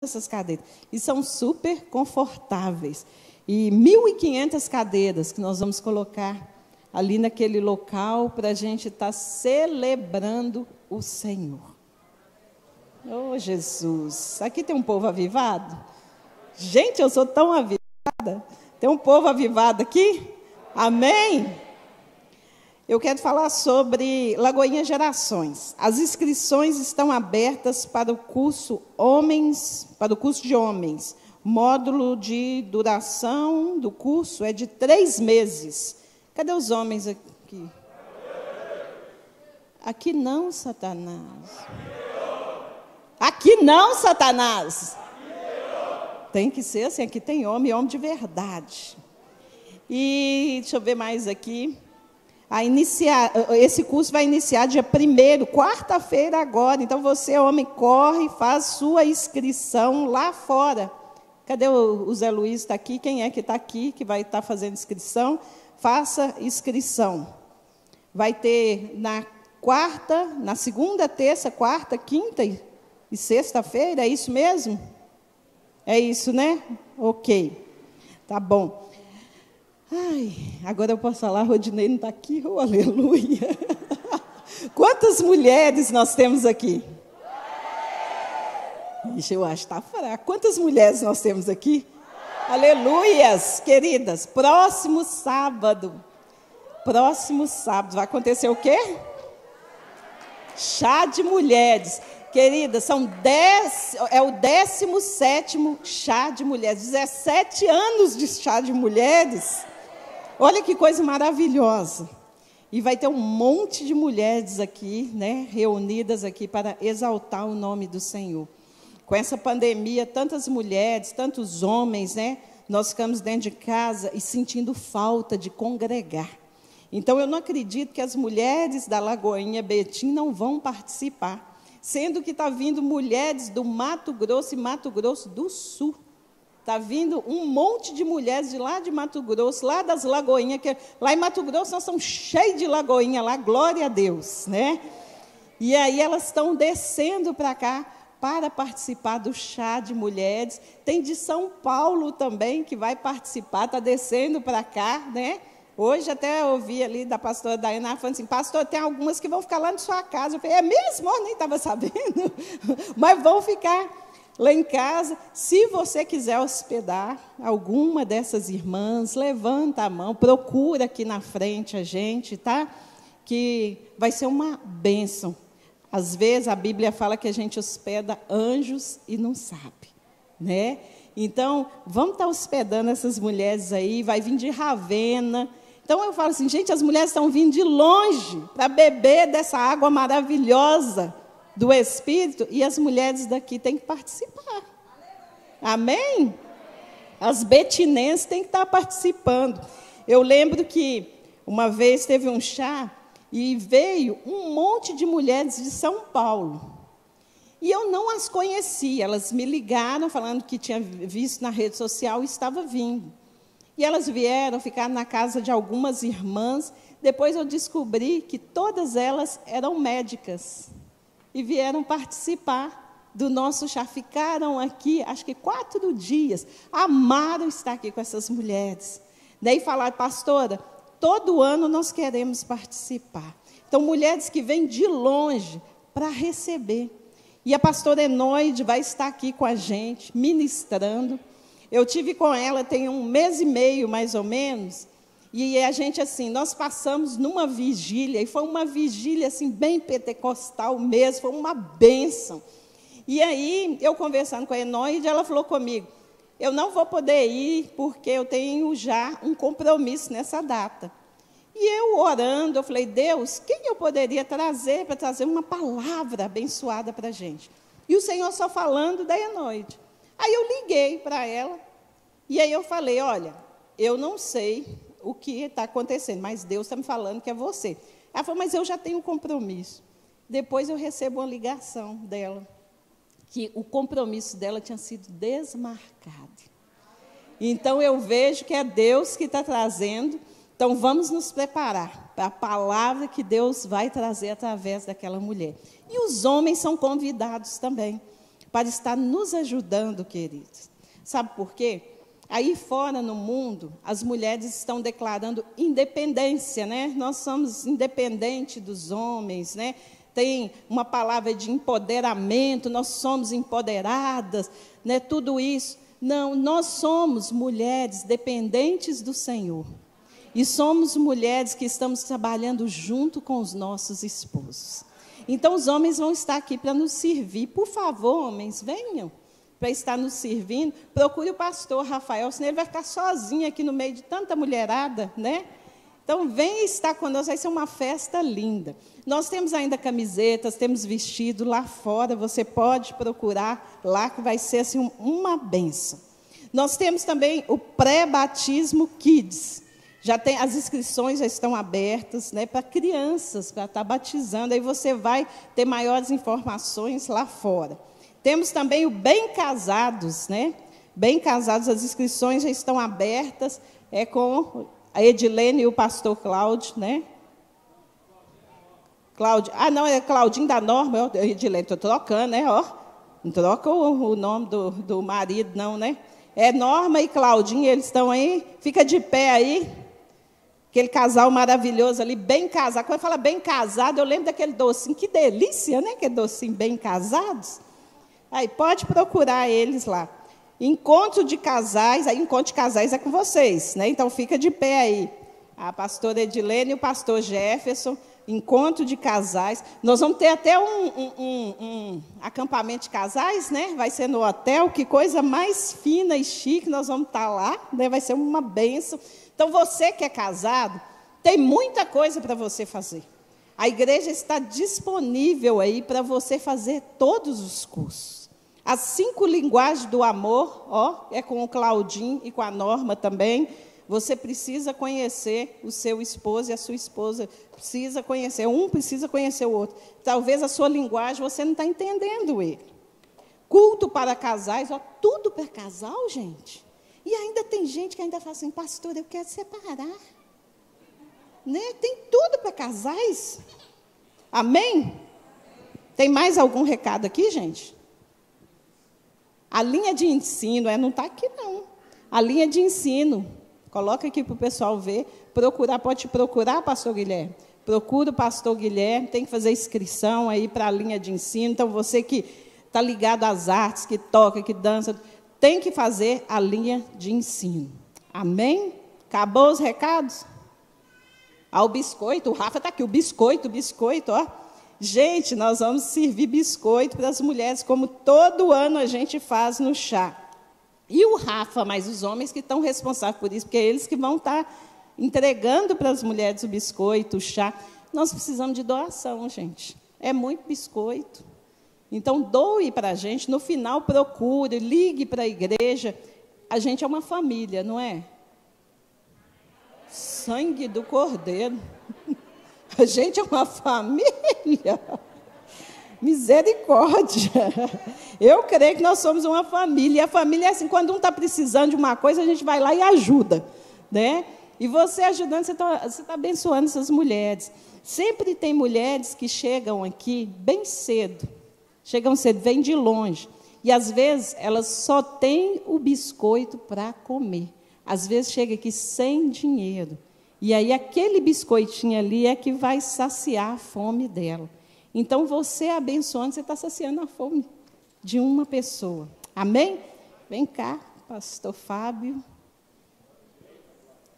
essas cadeiras. E são super confortáveis. E 1.500 cadeiras que nós vamos colocar ali naquele local para a gente estar celebrando o Senhor. Oh, Jesus! Aqui tem um povo avivado? Gente, eu sou tão avivada. Tem um povo avivado aqui? Amém? Eu quero falar sobre Lagoinha Gerações. As inscrições estão abertas para o curso de homens. Módulo de duração do curso é de 3 meses. Cadê os homens aqui? Aqui não, Satanás. Aqui não, Satanás. Tem que ser assim, aqui tem homem de verdade. E deixa eu ver mais aqui. Esse curso vai iniciar dia 1º, quarta-feira agora. Então, você, homem, corre, faz sua inscrição lá fora. Cadê o Zé Luiz? Está aqui? Quem é que está aqui, que vai estar fazendo inscrição? Faça inscrição. Vai ter na segunda, terça, quarta, quinta e sexta-feira, é isso mesmo? É isso, né? Ok. Tá bom. Ai, agora eu posso falar, Rodinei não está aqui, oh, aleluia. Quantas mulheres nós temos aqui? Ixi, eu acho que está fraco. Quantas mulheres nós temos aqui? Aleluias, queridas. Próximo sábado, vai acontecer o quê? Chá de mulheres. Queridas, é o 17º chá de mulheres. 17 anos de chá de mulheres. Olha que coisa maravilhosa. E vai ter um monte de mulheres aqui, né, reunidas aqui para exaltar o nome do Senhor. Com essa pandemia, tantas mulheres, tantos homens, né, nós ficamos dentro de casa e sentindo falta de congregar. Então, eu não acredito que as mulheres da Lagoinha Betim não vão participar, sendo que está vindo mulheres do Mato Grosso e Mato Grosso do Sul. Está vindo um monte de mulheres de lá de Mato Grosso, lá das Lagoinhas, que lá em Mato Grosso nós estamos cheios de lagoinha lá, glória a Deus, né? E aí elas estão descendo para cá para participar do chá de mulheres. Tem de São Paulo também que vai participar, está descendo para cá, né? Hoje até eu ouvi ali da pastora Daiana falando assim, pastor, tem algumas que vão ficar lá na sua casa. Eu falei, é mesmo? Eu nem estava sabendo. Mas vão ficar lá em casa. Se você quiser hospedar alguma dessas irmãs, levanta a mão, procura aqui na frente a gente, tá? Que vai ser uma bênção. Às vezes a Bíblia fala que a gente hospeda anjos e não sabe, né? Então, vamos estar hospedando essas mulheres aí, vai vir de Ravena. Então, eu falo assim, gente, as mulheres estão vindo de longe para beber dessa água maravilhosa do Espírito, e as mulheres daqui têm que participar. Amém? As betinenses têm que estar participando. Eu lembro que uma vez teve um chá e veio um monte de mulheres de São Paulo. E eu não as conhecia. Elas me ligaram falando que tinha visto na rede social e estava vindo. E elas vieram ficar na casa de algumas irmãs. Depois eu descobri que todas elas eram médicas. E vieram participar do nosso chá. Ficaram aqui, acho que 4 dias. Amaram estar aqui com essas mulheres. Daí falaram, pastora, todo ano nós queremos participar. Então, mulheres que vêm de longe para receber. E a pastora Enoide vai estar aqui com a gente, ministrando. Eu tive com ela tem 1 mês e meio, mais ou menos. E a gente, assim, nós passamos numa vigília, e foi uma vigília, assim, bem pentecostal mesmo, foi uma bênção. E aí, eu conversando com a Enoide, ela falou comigo, eu não vou poder ir, porque eu tenho já um compromisso nessa data. E eu orando, eu falei, Deus, quem eu poderia trazer para trazer uma palavra abençoada para a gente? E o Senhor só falando da Enoide. Aí eu liguei para ela, e aí eu falei, olha, eu não sei o que está acontecendo, mas Deus está me falando que é você. Ela falou, mas eu já tenho um compromisso. Depois eu recebo uma ligação dela, que o compromisso dela tinha sido desmarcado. Então, eu vejo que é Deus que está trazendo. Então, vamos nos preparar para a palavra que Deus vai trazer através daquela mulher. E os homens são convidados também para estar nos ajudando, queridos. Sabe por quê? Aí fora no mundo, as mulheres estão declarando independência, né? Nós somos independentes dos homens, né? Tem uma palavra de empoderamento, nós somos empoderadas, né? Tudo isso. Não, nós somos mulheres dependentes do Senhor. E somos mulheres que estamos trabalhando junto com os nossos esposos. Então, os homens vão estar aqui para nos servir. Por favor, homens, venham para estar nos servindo. Procure o pastor Rafael, senão ele vai ficar sozinho aqui no meio de tanta mulherada, né? Então, venha estar conosco, vai ser uma festa linda. Nós temos ainda camisetas, temos vestido lá fora, você pode procurar lá, que vai ser assim, uma bênção. Nós temos também o pré-batismo Kids. Já tem, as inscrições já estão abertas, né, para crianças, para estar batizando. Aí você vai ter maiores informações lá fora. Temos também o Bem Casados, né? Bem Casados, as inscrições já estão abertas, com a Edilene e o pastor Cláudio, né? Cláudio, não, é Claudinho da Norma, Edilene, estou trocando, né? Ó, não troca o nome do marido, não, né? É Norma e Claudinho, eles estão aí, fica de pé aí. Aquele casal maravilhoso ali, bem casado. Quando fala bem casado, eu lembro daquele docinho. Que delícia, né? Aquele docinho bem casados. Aí, pode procurar eles lá. Encontro de casais, aí encontro de casais é com vocês, né? Então, fica de pé aí. A pastora Edilene e o pastor Jefferson, encontro de casais. Nós vamos ter até um acampamento de casais, né? Vai ser no hotel, que coisa mais fina e chique, nós vamos estar lá, né? Vai ser uma bênção. Então, você que é casado, tem muita coisa para você fazer. A igreja está disponível aí para você fazer todos os cursos. As 5 linguagens do amor, é com o Claudinho e com a Norma também. Você precisa conhecer o seu esposo e a sua esposa precisa conhecer. Um precisa conhecer o outro. Talvez a sua linguagem você não está entendendo ele. Culto para casais, tudo para casal, gente. E ainda tem gente que ainda fala assim, pastor, eu quero separar. Né? Tem tudo para casais. Amém? Tem mais algum recado aqui, gente? A linha de ensino, não está aqui, não. A linha de ensino, coloca aqui para o pessoal ver. Procurar, pode procurar, pastor Guilherme. Procura o pastor Guilherme, tem que fazer inscrição aí para a linha de ensino. Então, você que está ligado às artes, que toca, que dança, tem que fazer a linha de ensino. Amém? Acabou os recados? O biscoito, o Rafa está aqui, o biscoito, ó. Gente, nós vamos servir biscoito para as mulheres, como todo ano a gente faz no chá. E o Rafa, mas os homens que estão responsáveis por isso, porque é eles que vão estar entregando para as mulheres o biscoito, o chá. Nós precisamos de doação, gente. É muito biscoito. Então, doe para a gente. No final, procure, ligue para a igreja. A gente é uma família, não é? Sangue do Cordeiro. A gente é uma família. Misericórdia. Eu creio que nós somos uma família. E a família é assim, quando um está precisando de uma coisa, a gente vai lá e ajuda, né? E você ajudando, você está abençoando essas mulheres. Sempre tem mulheres que chegam aqui bem cedo. Chegam cedo, vêm de longe. E, às vezes, elas só têm o biscoito para comer. Às vezes, chega aqui sem dinheiro. E aí, aquele biscoitinho ali é que vai saciar a fome dela. Então, você abençoando, você está saciando a fome de uma pessoa. Amém? Vem cá, pastor Fábio.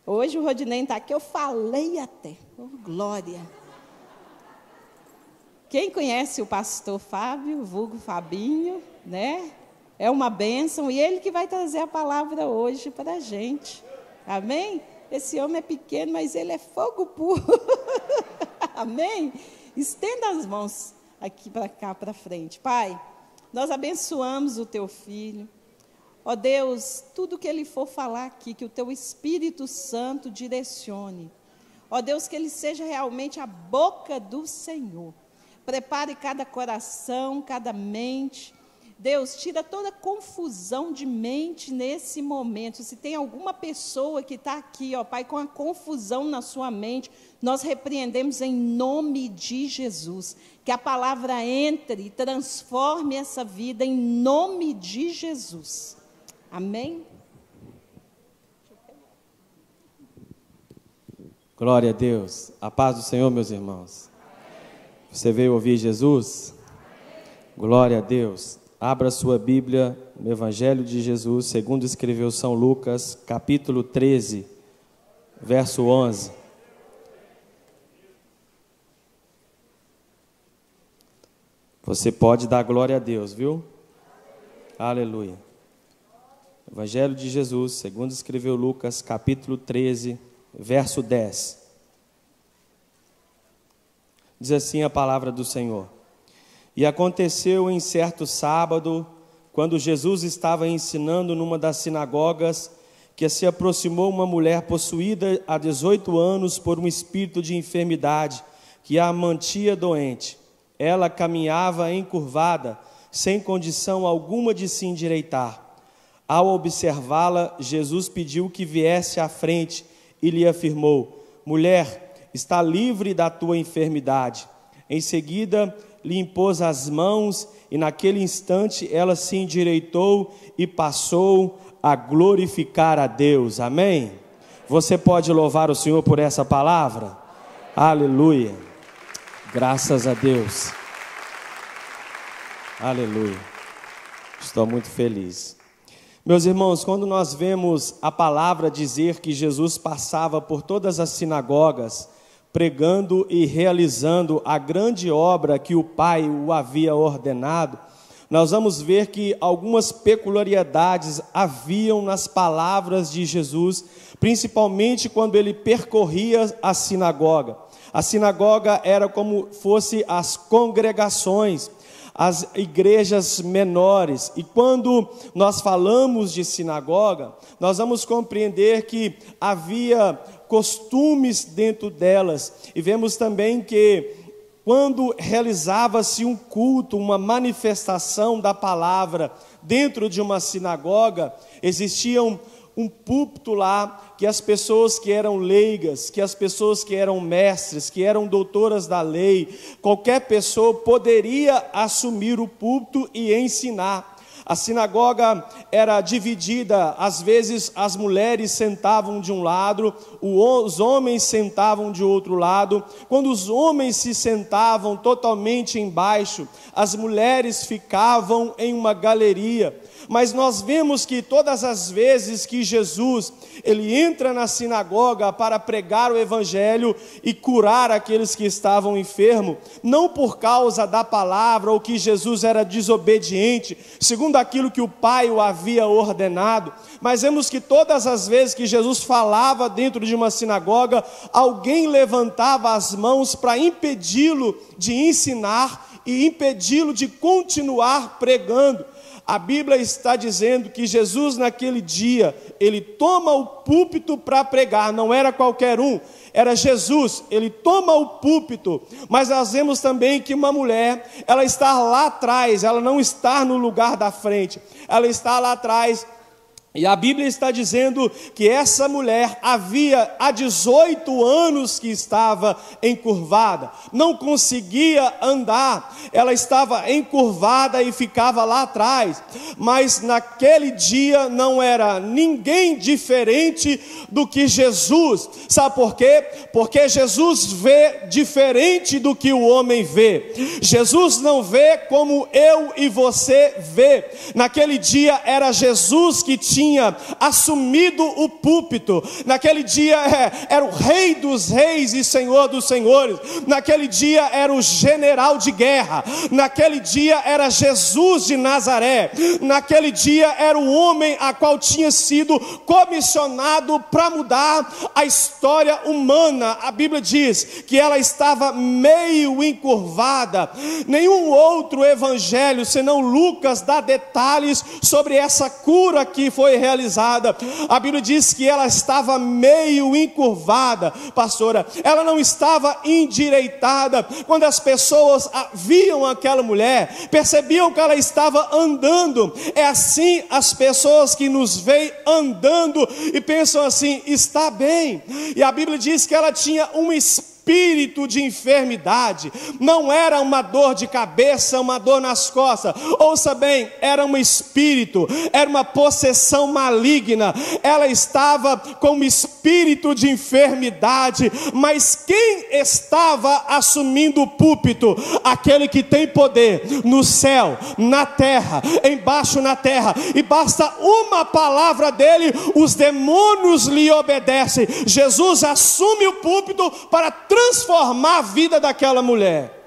Hoje o Rodinei está aqui, eu falei até. Oh, glória. Quem conhece o pastor Fábio, vulgo Fabinho, né? É uma bênção, e ele que vai trazer a palavra hoje para a gente. Amém? Esse homem é pequeno, mas ele é fogo puro. Amém? Estenda as mãos aqui para cá, para frente. Pai, nós abençoamos o teu filho. Ó Deus, tudo que ele for falar aqui, que o teu Espírito Santo direcione. Ó Deus, que ele seja realmente a boca do Senhor. Prepare cada coração, cada mente. Deus, tira toda confusão de mente nesse momento. Se tem alguma pessoa que está aqui, ó Pai, com a confusão na sua mente, nós repreendemos em nome de Jesus. Que a palavra entre e transforme essa vida em nome de Jesus. Amém? Glória a Deus. A paz do Senhor, meus irmãos. Você veio ouvir Jesus? Glória a Deus. Abra sua Bíblia no Evangelho de Jesus, segundo escreveu São Lucas, capítulo 13, verso 11. Você pode dar glória a Deus, viu? Aleluia. Evangelho de Jesus, segundo escreveu Lucas, capítulo 13, verso 10. Diz assim a palavra do Senhor. E aconteceu em certo sábado, quando Jesus estava ensinando numa das sinagogas, que se aproximou uma mulher possuída há 18 anos por um espírito de enfermidade, que a mantinha doente. Ela caminhava encurvada, sem condição alguma de se endireitar. Ao observá-la, Jesus pediu que viesse à frente e lhe afirmou: mulher, está livre da tua enfermidade. Em seguida, lhe impôs as mãos e naquele instante ela se endireitou e passou a glorificar a Deus. Amém? Você pode louvar o Senhor por essa palavra? Aleluia. Graças a Deus. Aleluia. Estou muito feliz. Meus irmãos, quando nós vemos a palavra dizer que Jesus passava por todas as sinagogas, pregando e realizando a grande obra que o Pai o havia ordenado, nós vamos ver que algumas peculiaridades haviam nas palavras de Jesus, principalmente quando ele percorria a sinagoga. A sinagoga era como fosse as congregações, as igrejas menores. E quando nós falamos de sinagoga, nós vamos compreender que havia costumes dentro delas, e vemos também que quando realizava-se um culto, uma manifestação da palavra dentro de uma sinagoga, existia um púlpito lá, que as pessoas que eram leigas, que as pessoas que eram mestres, que eram doutoras da lei, qualquer pessoa poderia assumir o púlpito e ensinar. A sinagoga era dividida, às vezes as mulheres sentavam de um lado, os homens sentavam de outro lado. Quando os homens se sentavam totalmente embaixo, as mulheres ficavam em uma galeria. Mas nós vemos que todas as vezes que Jesus, ele entra na sinagoga para pregar o evangelho e curar aqueles que estavam enfermos, não por causa da palavra ou que Jesus era desobediente, segundo aquilo que o Pai o havia ordenado, mas vemos que todas as vezes que Jesus falava dentro de uma sinagoga, alguém levantava as mãos para impedi-lo de ensinar e impedi-lo de continuar pregando. A Bíblia está dizendo que Jesus naquele dia, ele toma o púlpito para pregar, não era qualquer um, era Jesus, ele toma o púlpito, mas nós vemos também que uma mulher, ela está lá atrás, ela não está no lugar da frente, ela está lá atrás. E a Bíblia está dizendo que essa mulher havia há 18 anos que estava encurvada, não conseguia andar, ela estava encurvada e ficava lá atrás, mas naquele dia não era ninguém diferente do que Jesus. Sabe por quê? Porque Jesus vê diferente do que o homem vê. Jesus não vê como eu e você vê. Naquele dia era Jesus que tinha assumido o púlpito. Naquele dia era o Rei dos Reis e Senhor dos Senhores. Naquele dia era o general de guerra. Naquele dia era Jesus de Nazaré. Naquele dia era o homem a qual tinha sido comissionado para mudar a história humana. A Bíblia diz que ela estava meio encurvada. Nenhum outro evangelho, senão Lucas, dá detalhes sobre essa cura que foi foi realizada. A Bíblia diz que ela estava meio encurvada, pastora, ela não estava endireitada. Quando as pessoas viam aquela mulher, percebiam que ela estava andando. É assim as pessoas que nos veem andando e pensam assim: está bem. E a Bíblia diz que ela tinha um espírito de enfermidade, não era uma dor de cabeça, uma dor nas costas, ouça bem, era um espírito, era uma possessão maligna, ela estava com um espírito de enfermidade. Mas quem estava assumindo o púlpito? Aquele que tem poder no céu, na terra, embaixo na terra, e basta uma palavra dele, os demônios lhe obedecem. Jesus assume o púlpito para transformar a vida daquela mulher.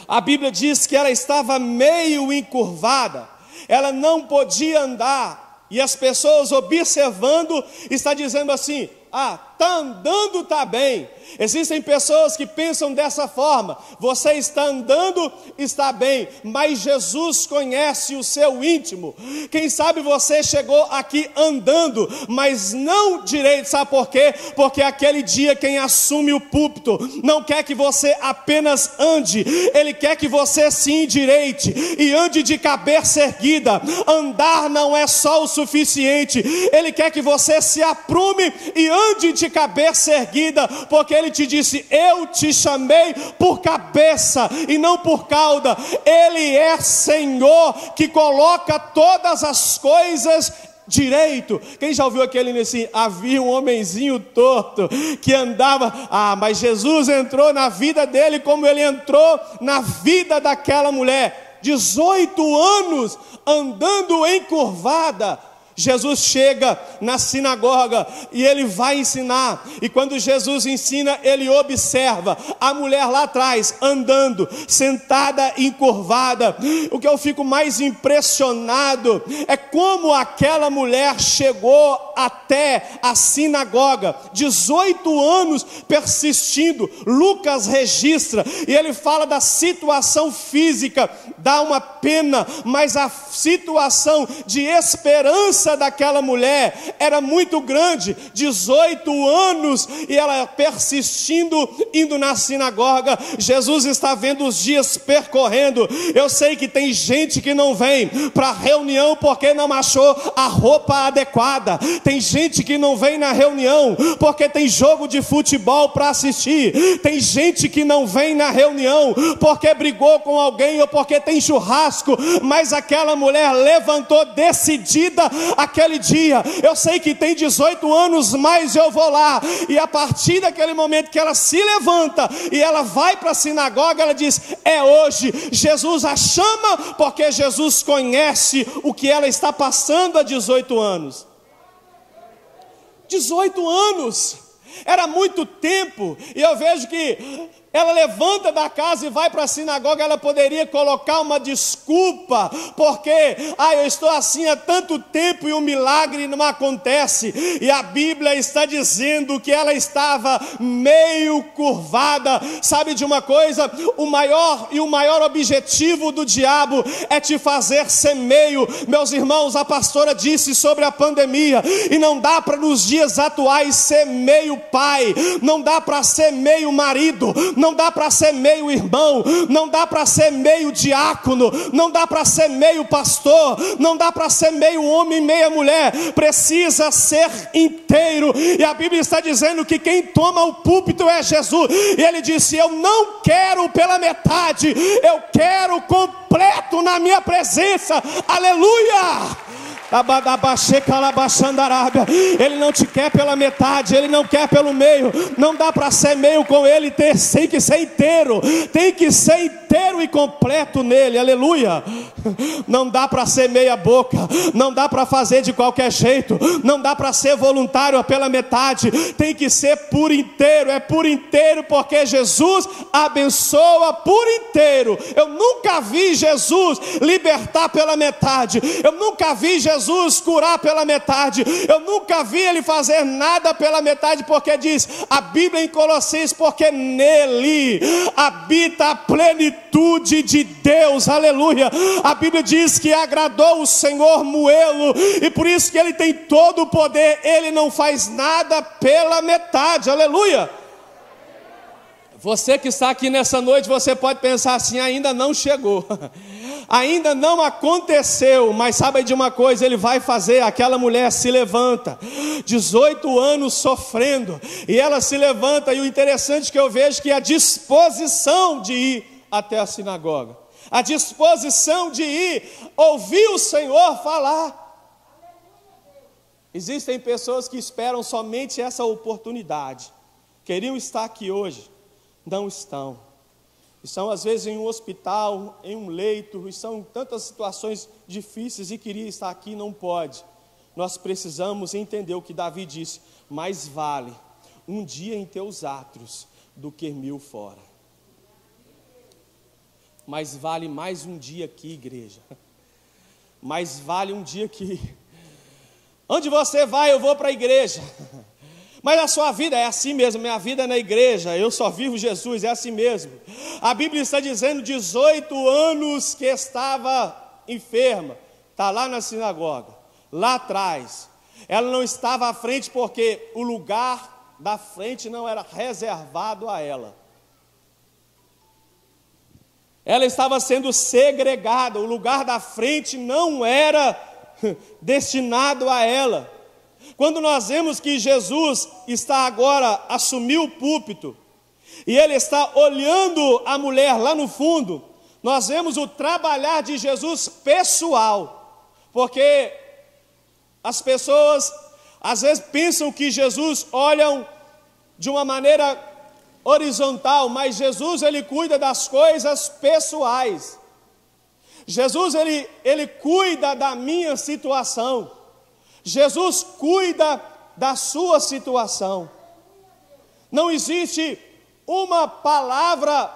A Bíblia diz que ela estava meio encurvada, ela não podia andar, e as pessoas observando, está dizendo assim: está andando, está bem. Existem pessoas que pensam dessa forma: você está andando, está bem, mas Jesus conhece o seu íntimo. Quem sabe você chegou aqui andando, mas não direito. Sabe por quê? Porque aquele dia quem assume o púlpito não quer que você apenas ande, ele quer que você se endireite e ande de cabeça erguida. Andar não é só o suficiente, ele quer que você se aprume e ande de cabeça erguida, porque ele te disse: eu te chamei por cabeça e não por cauda. Ele é Senhor que coloca todas as coisas direito. Quem já ouviu aquele assim: havia um homenzinho torto que andava, mas Jesus entrou na vida dele como ele entrou na vida daquela mulher. 18 anos andando encurvada. Jesus chega na sinagoga e ele vai ensinar, e quando Jesus ensina, ele observa a mulher lá atrás, andando, sentada, encurvada. O que eu fico mais impressionado é como aquela mulher chegou até a sinagoga, 18 anos persistindo. Lucas registra, e ele fala da situação física, dá uma pena, mas a situação de esperança daquela mulher era muito grande. 18 anos e ela persistindo, indo na sinagoga. Jesus está vendo os dias percorrendo. Eu sei que tem gente que não vem para a reunião porque não achou a roupa adequada. Tem gente que não vem na reunião porque tem jogo de futebol para assistir. Tem gente que não vem na reunião porque brigou com alguém ou porque tem churrasco. Mas aquela mulher levantou decidida aquele dia: eu sei que tem 18 anos, mas eu vou lá. E a partir daquele momento que ela se levanta e ela vai para a sinagoga, ela diz: é hoje. Jesus a chama porque Jesus conhece o que ela está passando há 18 anos. 18 anos era muito tempo. E eu vejo que ela levanta da casa e vai para a sinagoga. Ela poderia colocar uma desculpa, porque eu estou assim há tanto tempo e o milagre não acontece. E a Bíblia está dizendo que ela estava meio curvada. Sabe de uma coisa? O maior objetivo do diabo é te fazer ser meio. Meus irmãos, a pastora disse sobre a pandemia, e não dá para nos dias atuais ser meio pai, não dá para ser meio marido, não dá para ser meio irmão, não dá para ser meio diácono, não dá para ser meio pastor, não dá para ser meio homem, meia mulher. Precisa ser inteiro. E a Bíblia está dizendo que quem toma o púlpito é Jesus. E ele disse: eu não quero pela metade, eu quero completo na minha presença. Aleluia! Ele não te quer pela metade, ele não quer pelo meio. Não dá para ser meio com ele, tem que ser inteiro. Tem que ser inteiro e completo nele. Aleluia. Não dá para ser meia boca, não dá para fazer de qualquer jeito, não dá para ser voluntário pela metade. Tem que ser por inteiro. É por inteiro porque Jesus abençoa por inteiro. Eu nunca vi Jesus libertar pela metade. Eu nunca vi Jesus Jesus curar pela metade. Eu nunca vi ele fazer nada pela metade, porque diz a Bíblia em Colossenses, porque nele habita a plenitude de Deus, aleluia. A Bíblia diz que agradou o Senhor moê-lo, e por isso que ele tem todo o poder, ele não faz nada pela metade, aleluia. Você que está aqui nessa noite, você pode pensar assim, ainda não chegou, ainda não aconteceu, mas sabe de uma coisa, ele vai fazer. Aquela mulher se levanta, 18 anos sofrendo, e ela se levanta, e o interessante é que eu vejo que a disposição de ir até a sinagoga, a disposição de ir ouvir o Senhor falar. Existem pessoas que esperam somente essa oportunidade, queriam estar aqui hoje, não estão. Estão às vezes em um hospital, em um leito, estão em tantas situações difíceis e queria estar aqui, não pode. Nós precisamos entender o que Davi disse: mais vale um dia em teus átrios do que 1000 fora. Mais vale mais um dia aqui, igreja. Mais vale um dia aqui. Onde você vai, eu vou para a igreja. Mas a sua vida é assim mesmo, minha vida é na igreja, eu só vivo Jesus, é assim mesmo. A Bíblia está dizendo 18 anos que estava enferma, está lá na sinagoga, lá atrás. Ela não estava à frente porque o lugar da frente não era reservado a ela. Ela estava sendo segregada, o lugar da frente não era destinado a ela. Quando nós vemos que Jesus está agora, assumiu o púlpito, e ele está olhando a mulher lá no fundo, nós vemos o trabalhar de Jesus pessoal, porque as pessoas às vezes pensam que Jesus olha de uma maneira horizontal, mas Jesus ele cuida das coisas pessoais. Jesus ele cuida da minha situação. Jesus cuida da sua situação. Não existe uma palavra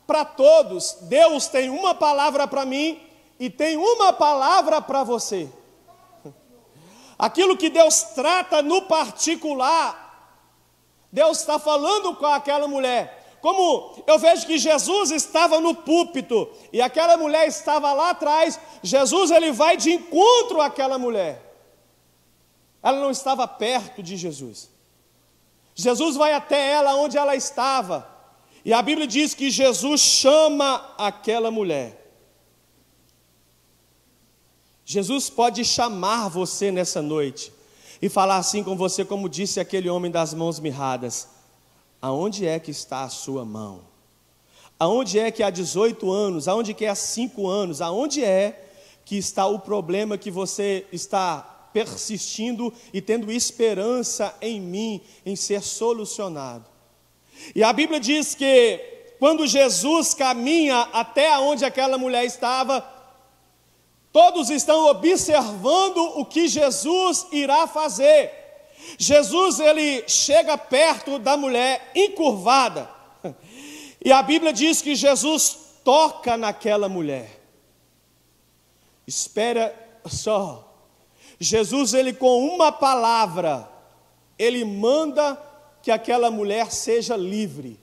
para todos. Deus tem uma palavra para mim e tem uma palavra para você. Aquilo que Deus trata no particular, Deus está falando com aquela mulher. Como eu vejo que Jesus estava no púlpito e aquela mulher estava lá atrás, Jesus ele vai de encontro àquela mulher. Ela não estava perto de Jesus. Jesus vai até ela onde ela estava. E a Bíblia diz que Jesus chama aquela mulher. Jesus pode chamar você nessa noite e falar assim com você, como disse aquele homem das mãos mirradas: aonde é que está a sua mão? Aonde é que há 18 anos? Aonde que há 5 anos? Aonde é que está o problema que você está persistindo e tendo esperança em mim, em ser solucionado? E a Bíblia diz que quando Jesus caminha até onde aquela mulher estava, todos estão observando o que Jesus irá fazer. Jesus ele chega perto da mulher encurvada, e a Bíblia diz que Jesus toca naquela mulher. Espera só, Jesus ele com uma palavra, ele manda que aquela mulher seja livre.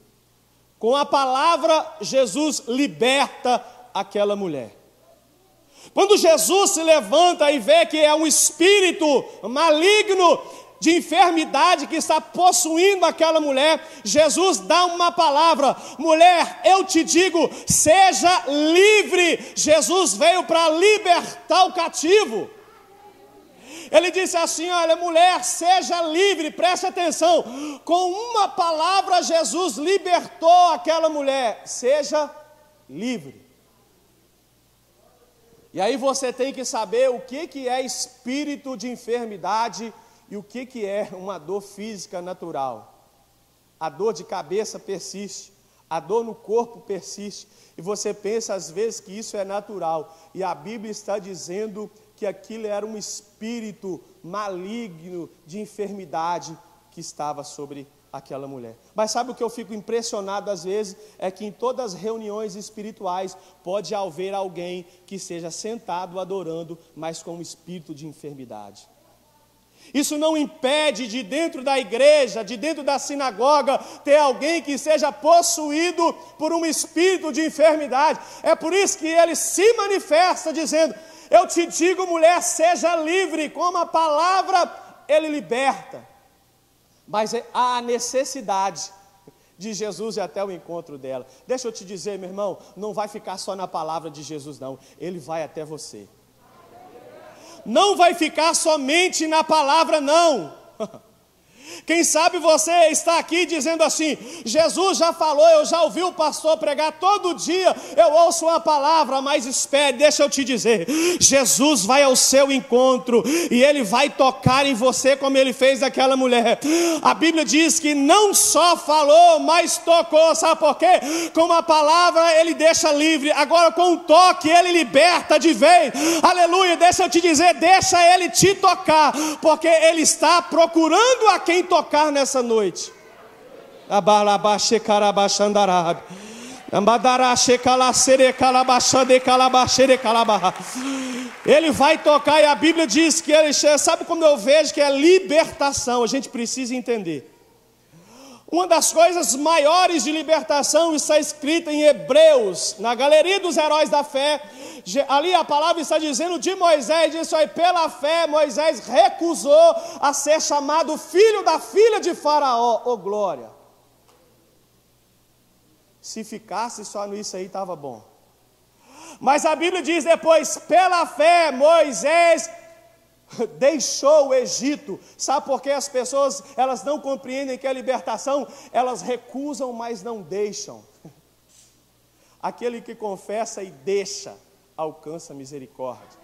Com a palavra Jesus liberta aquela mulher. Quando Jesus se levanta e vê que é um espírito maligno de enfermidade que está possuindo aquela mulher, Jesus dá uma palavra: mulher, eu te digo, seja livre. Jesus veio para libertar o cativo. Ele disse assim: olha, mulher, seja livre. Preste atenção, com uma palavra Jesus libertou aquela mulher: seja livre. E aí você tem que saber o que é espírito de enfermidade e o que é uma dor física natural. A dor de cabeça persiste, a dor no corpo persiste, e você pensa às vezes que isso é natural, e a Bíblia está dizendo que aquilo era um espírito maligno de enfermidade que estava sobre aquela mulher. Mas sabe o que eu fico impressionado às vezes? É que em todas as reuniões espirituais pode haver alguém que seja sentado adorando, mas com um espírito de enfermidade. Isso não impede de dentro da igreja, de dentro da sinagoga, ter alguém que seja possuído por um espírito de enfermidade. É por isso que ele se manifesta dizendo: eu te digo, mulher, seja livre, como a palavra ele liberta. Mas há a necessidade de Jesus ir até o encontro dela. Deixa eu te dizer, meu irmão, não vai ficar só na palavra de Jesus não, ele vai até você. Não vai ficar somente na palavra não. Quem sabe você está aqui dizendo assim: Jesus já falou, eu já ouvi o pastor pregar, todo dia eu ouço uma palavra. Mas espere, deixa eu te dizer, Jesus vai ao seu encontro e Ele vai tocar em você como Ele fez naquela mulher. A Bíblia diz que não só falou, mas tocou. Sabe por quê? Com a palavra Ele deixa livre, agora com o toque Ele liberta de vez. Aleluia, deixa eu te dizer, deixa Ele te tocar, porque Ele está procurando a quem tocar nessa noite. Ele vai tocar, e a Bíblia diz que ele, sabe como eu vejo que é libertação? A gente precisa entender. Uma das coisas maiores de libertação está escrita em Hebreus, na galeria dos heróis da fé. Ali a palavra está dizendo de Moisés, diz aí: pela fé Moisés recusou a ser chamado filho da filha de Faraó. Oh glória! Se ficasse só nisso aí estava bom. Mas a Bíblia diz depois: pela fé Moisés deixou o Egito. Sabe por que as pessoas, elas não compreendem que a libertação, elas recusam, mas não deixam. Aquele que confessa e deixa, alcança misericórdia.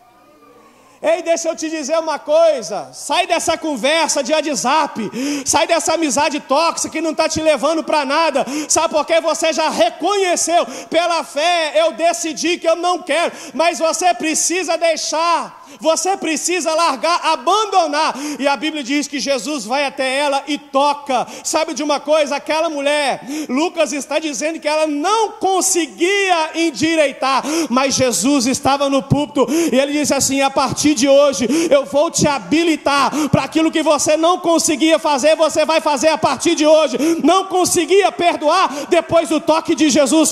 Ei, deixa eu te dizer uma coisa, sai dessa conversa de WhatsApp, sai dessa amizade tóxica que não está te levando para nada. Sabe por quê? Você já reconheceu, pela fé eu decidi que eu não quero, mas você precisa deixar, você precisa largar, abandonar. E a Bíblia diz que Jesus vai até ela e toca. Sabe de uma coisa? Aquela mulher, Lucas está dizendo que ela não conseguia endireitar, mas Jesus estava no púlpito e ele disse assim: a partir de hoje eu vou te habilitar para aquilo que você não conseguia fazer, você vai fazer a partir de hoje. Não conseguia perdoar, depois do toque de Jesus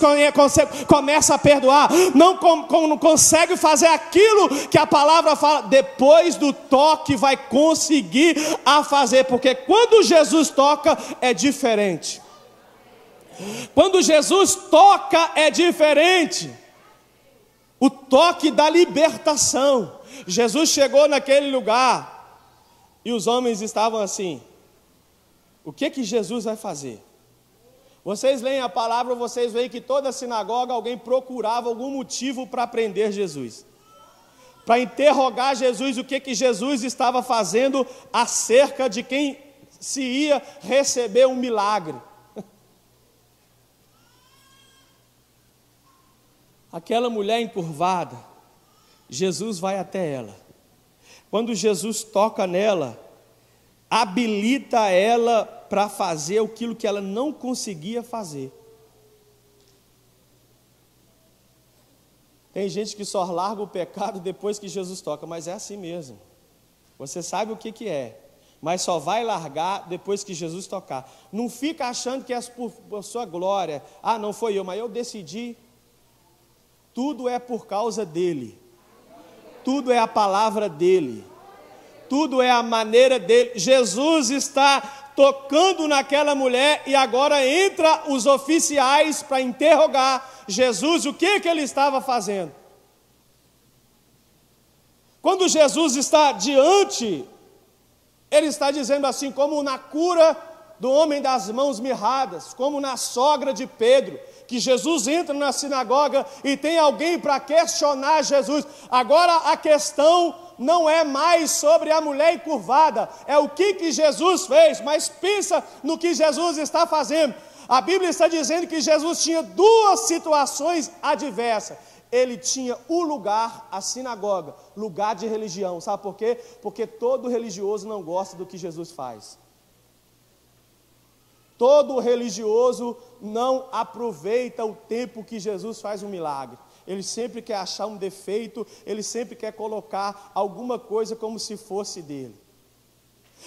começa a perdoar. Não consegue fazer aquilo que a palavra fala, depois do toque vai conseguir a fazer, porque quando Jesus toca é diferente. Quando Jesus toca é diferente. O toque da libertação. Jesus chegou naquele lugar e os homens estavam assim: o que Jesus vai fazer? Vocês leem a palavra, vocês veem que toda sinagoga alguém procurava algum motivo para prender Jesus, para interrogar Jesus, o que Jesus estava fazendo acerca de quem se ia receber um milagre. Aquela mulher encurvada, Jesus vai até ela. Quando Jesus toca nela, habilita ela para fazer aquilo que ela não conseguia fazer. Tem gente que só larga o pecado depois que Jesus toca, mas é assim mesmo. Você sabe o que é, mas só vai largar depois que Jesus tocar. Não fica achando que é por sua glória. Ah, não foi eu, mas eu decidi. Tudo é por causa dele. Tudo é a palavra dele. Tudo é a maneira dele. Jesus está tocando naquela mulher e agora entra os oficiais para interrogar Jesus, o que ele estava fazendo. Quando Jesus está diante, ele está dizendo assim, como na cura do homem das mãos mirradas, como na sogra de Pedro, que Jesus entra na sinagoga e tem alguém para questionar Jesus. Agora a questão não é mais sobre a mulher encurvada, é o que Jesus fez, mas pensa no que Jesus está fazendo. A Bíblia está dizendo que Jesus tinha duas situações adversas. Ele tinha o lugar, a sinagoga, lugar de religião. Sabe por quê? Porque todo religioso não gosta do que Jesus faz. Todo religioso não aproveita o tempo que Jesus faz um milagre. Ele sempre quer achar um defeito, ele sempre quer colocar alguma coisa como se fosse dele.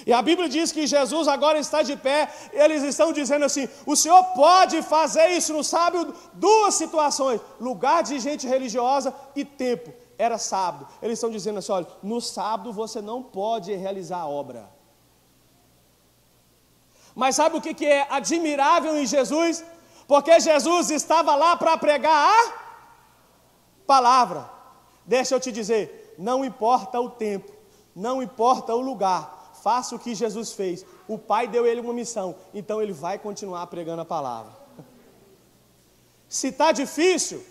E a Bíblia diz que Jesus agora está de pé, eles estão dizendo assim: o Senhor pode fazer isso no sábado? Duas situações: lugar de gente religiosa e tempo. Era sábado. Eles estão dizendo assim: olha, no sábado você não pode realizar a obra. Mas sabe o que é admirável em Jesus? Porque Jesus estava lá para pregar a palavra. Deixa eu te dizer, não importa o tempo, não importa o lugar, faça o que Jesus fez. O Pai deu ele uma missão, então ele vai continuar pregando a palavra. Se está difícil,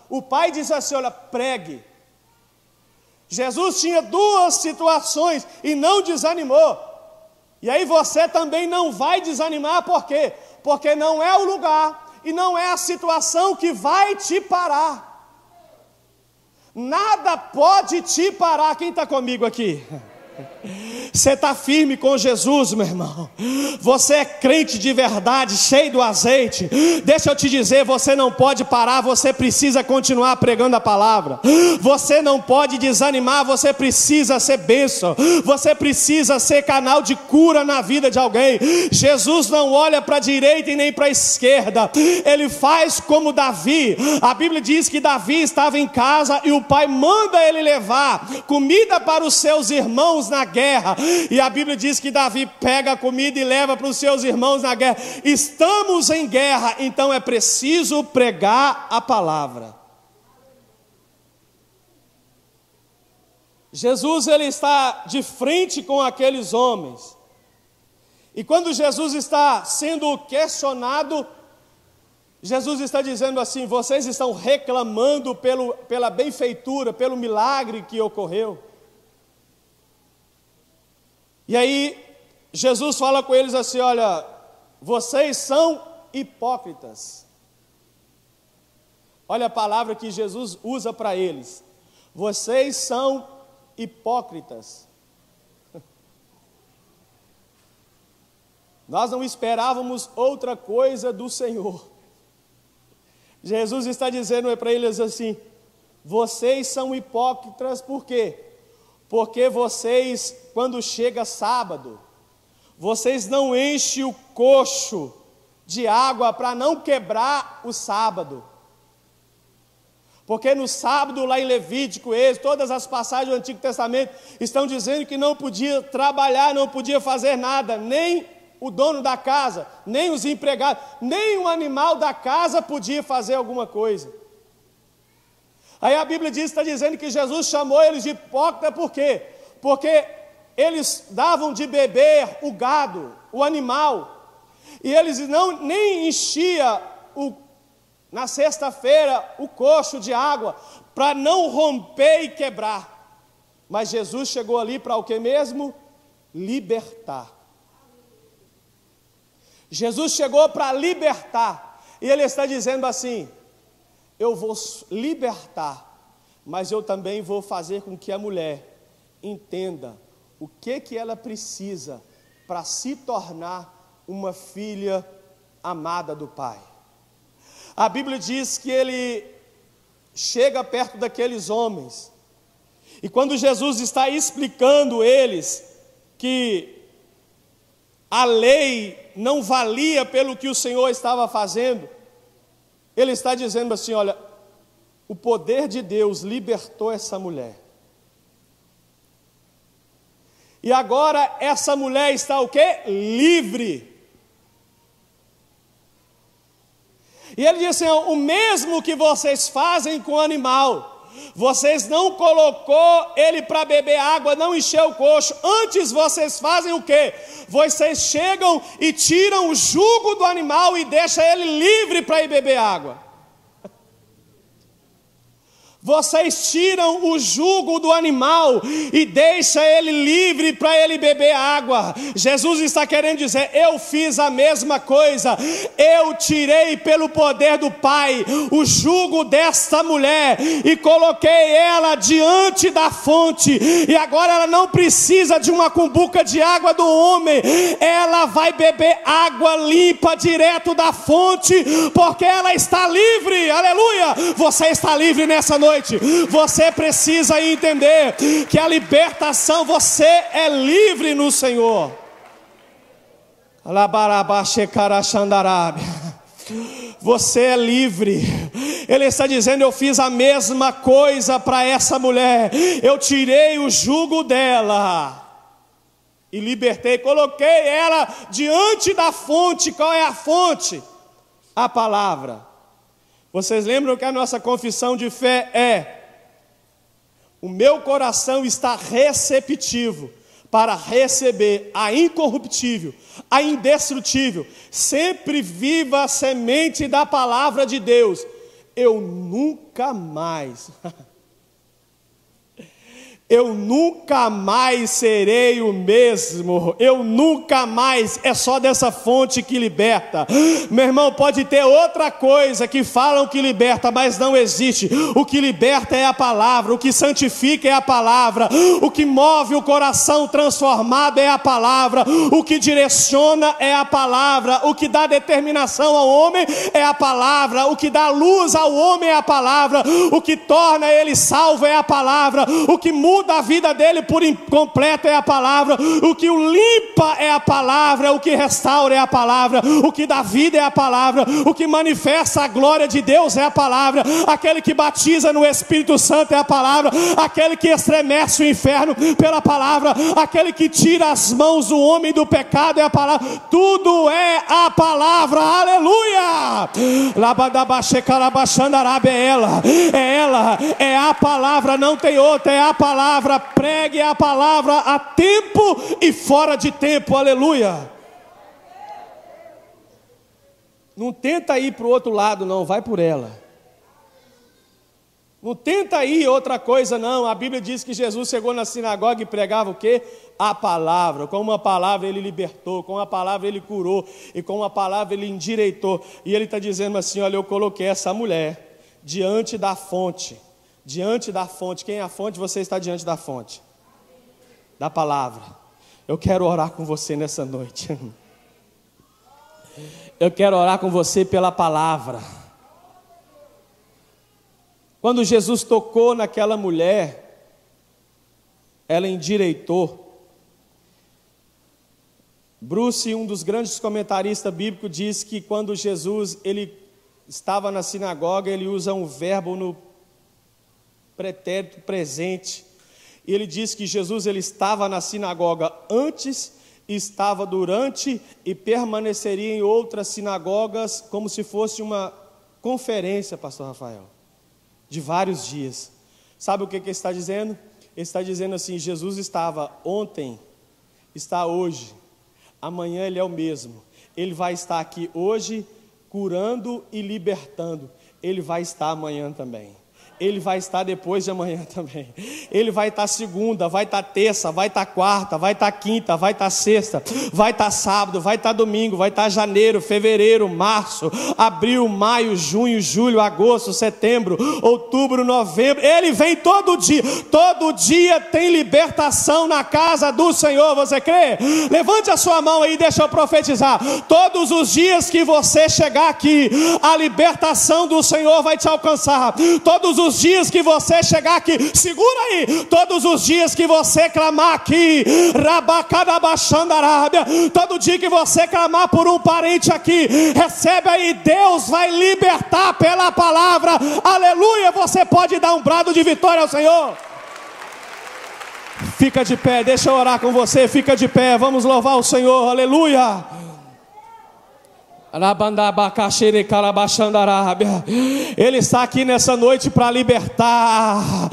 o Pai diz assim: olha, pregue. Jesus tinha duas situações e não desanimou. E aí você também não vai desanimar, por quê? Porque não é o lugar e não é a situação que vai te parar. Nada pode te parar. Quem está comigo aqui? Você está firme com Jesus, meu irmão. Você é crente de verdade, cheio do azeite. Deixa eu te dizer, você não pode parar, você precisa continuar pregando a palavra. Você não pode desanimar, você precisa ser bênção. Você precisa ser canal de cura na vida de alguém. Jesus não olha para a direita e nem para a esquerda. Ele faz como Davi. A Bíblia diz que Davi estava em casa e o pai manda ele levar comida para os seus irmãos na guerra. E a Bíblia diz que Davi pega a comida e leva para os seus irmãos na guerra. Estamos em guerra, então é preciso pregar a palavra. Jesus, ele está de frente com aqueles homens. E quando Jesus está sendo questionado, Jesus está dizendo assim: vocês estão reclamando pela benfeitura, pelo milagre que ocorreu. E aí, Jesus fala com eles assim: olha, vocês são hipócritas. Olha a palavra que Jesus usa para eles: vocês são hipócritas. Nós não esperávamos outra coisa do Senhor. Jesus está dizendo para eles assim: vocês são hipócritas, por quê? Porque vocês, quando chega sábado, vocês não enchem o coxo de água para não quebrar o sábado. Porque no sábado, lá em Levítico, todas as passagens do Antigo Testamento estão dizendo que não podia trabalhar, não podia fazer nada, nem o dono da casa, nem os empregados, nem o animal da casa podia fazer alguma coisa. Aí a Bíblia está dizendo que Jesus chamou eles de hipócrita, por quê? Porque eles davam de beber o gado, o animal, e eles nem enchiam na sexta-feira o coxo de água, para não romper e quebrar. Mas Jesus chegou ali para o que mesmo? Libertar. Jesus chegou para libertar, e ele está dizendo assim: eu vou libertar, mas eu também vou fazer com que a mulher entenda o que ela precisa para se tornar uma filha amada do Pai. A Bíblia diz que ele chega perto daqueles homens, e quando Jesus está explicando eles que a lei não valia pelo que o Senhor estava fazendo, ele está dizendo assim: olha, o poder de Deus libertou essa mulher. E agora essa mulher está o quê? Livre. E ele diz assim: o mesmo que vocês fazem com o animal, vocês não colocou ele para beber água, não encheu o coxo. Antes vocês fazem o quê? Vocês chegam e tiram o jugo do animal e deixam ele livre para ir beber água. Vocês tiram o jugo do animal e deixam ele livre para ele beber água. Jesus está querendo dizer: eu fiz a mesma coisa. Eu tirei pelo poder do Pai o jugo desta mulher e coloquei ela diante da fonte. E agora ela não precisa de uma cumbuca de água do homem. Ela vai beber água limpa direto da fonte, porque ela está livre. Aleluia! Você está livre nessa noite. Você precisa entender que a libertação, você é livre no Senhor. Você é livre. Ele está dizendo: eu fiz a mesma coisa para essa mulher. Eu tirei o jugo dela e libertei, coloquei ela diante da fonte. Qual é a fonte? A palavra. Vocês lembram que a nossa confissão de fé é: o meu coração está receptivo para receber a incorruptível, a indestrutível, sempre viva a semente da palavra de Deus. Eu nunca mais serei o mesmo. Eu nunca mais. É só dessa fonte que liberta. Meu irmão, pode ter outra coisa que falam que liberta, mas não existe. O que liberta é a palavra. O que santifica é a palavra. O que move o coração transformado é a palavra. O que direciona é a palavra. O que dá determinação ao homem é a palavra. O que dá luz ao homem é a palavra. O que torna ele salvo é a palavra. O que muda a vida dele por completo é a palavra. O que o limpa é a palavra. O que restaura é a palavra. O que dá vida é a palavra. O que manifesta a glória de Deus é a palavra. Aquele que batiza no Espírito Santo é a palavra. Aquele que estremece o inferno pela palavra. Aquele que tira as mãos do homem do pecado é a palavra. Tudo é a palavra. Aleluia! Ela é a palavra, não tem outra. É a palavra. Pregue a palavra a tempo e fora de tempo. Aleluia! Não tenta ir para o outro lado, não. Vai por ela. Não tenta ir outra coisa, não. A Bíblia diz que Jesus chegou na sinagoga e pregava o quê? A palavra. Com uma palavra ele libertou, com uma palavra ele curou, e com uma palavra ele endireitou. E ele está dizendo assim: olha, eu coloquei essa mulher diante da fonte. Diante da fonte. Quem é a fonte? Você está diante da fonte da palavra. Eu quero orar com você nessa noite. Eu quero orar com você pela palavra. Quando Jesus tocou naquela mulher, ela endireitou. Bruce, um dos grandes comentaristas bíblicos, diz que quando Jesus ele estava na sinagoga, ele usa um verbo no pretérito presente. E ele diz que Jesus ele estava na sinagoga antes, estava durante e permaneceria em outras sinagogas, como se fosse uma conferência, pastor Rafael, de vários dias. Sabe o que ele está dizendo? Ele está dizendo assim: Jesus estava ontem, está hoje, amanhã ele é o mesmo. Ele vai estar aqui hoje curando e libertando. Ele vai estar amanhã também. Ele vai estar depois de amanhã também. Ele vai estar segunda, vai estar terça, vai estar quarta, vai estar quinta, vai estar sexta, vai estar sábado, vai estar domingo, vai estar janeiro, fevereiro, março, abril, maio, junho, julho, agosto, setembro, outubro, novembro. Ele vem todo dia. Todo dia tem libertação na casa do Senhor. Você crê? Levante a sua mão aí, deixa eu profetizar. Todos os dias que você chegar aqui, a libertação do Senhor vai te alcançar. Todos os dias que você chegar aqui, segura aí, todos os dias que você clamar aqui, todo dia que você clamar por um parente aqui, recebe aí, Deus vai libertar pela palavra. Aleluia! Você pode dar um brado de vitória ao Senhor. Fica de pé, deixa eu orar com você. Fica de pé, vamos louvar o Senhor. Aleluia! Ele está aqui nessa noite para libertar.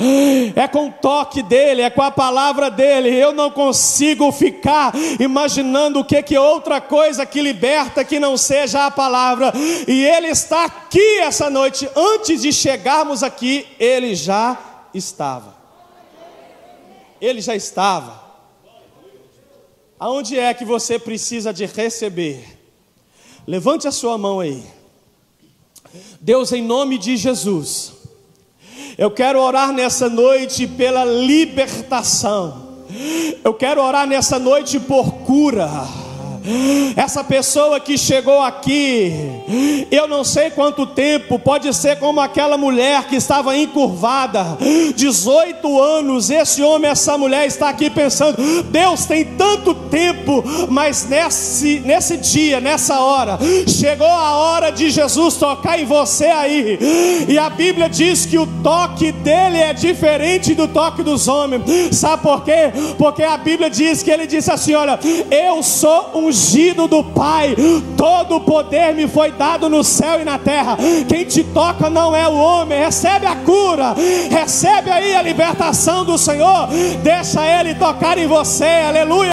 É com o toque dele, é com a palavra dele. Eu não consigo ficar imaginando o que outra coisa que liberta que não seja a palavra. E ele está aqui essa noite. Antes de chegarmos aqui, ele já estava. Ele já estava. Aonde é que você precisa de receber? Levante a sua mão aí. Deus, em nome de Jesus, eu quero orar nessa noite pela libertação. Eu quero orar nessa noite por cura. Essa pessoa que chegou aqui, eu não sei quanto tempo, pode ser como aquela mulher que estava encurvada, 18 anos, esse homem, essa mulher está aqui pensando, Deus, tem tanto tempo, mas nesse dia, nessa hora, chegou a hora de Jesus tocar em você aí, e a Bíblia diz que o toque dele é diferente do toque dos homens. Sabe por quê? Porque a Bíblia diz que ele disse assim, olha, eu sou ungido do Pai, todo o poder me foi dado no céu e na terra. Quem te toca não é o homem. Recebe a cura, recebe aí a libertação do Senhor, deixa ele tocar em você, aleluia.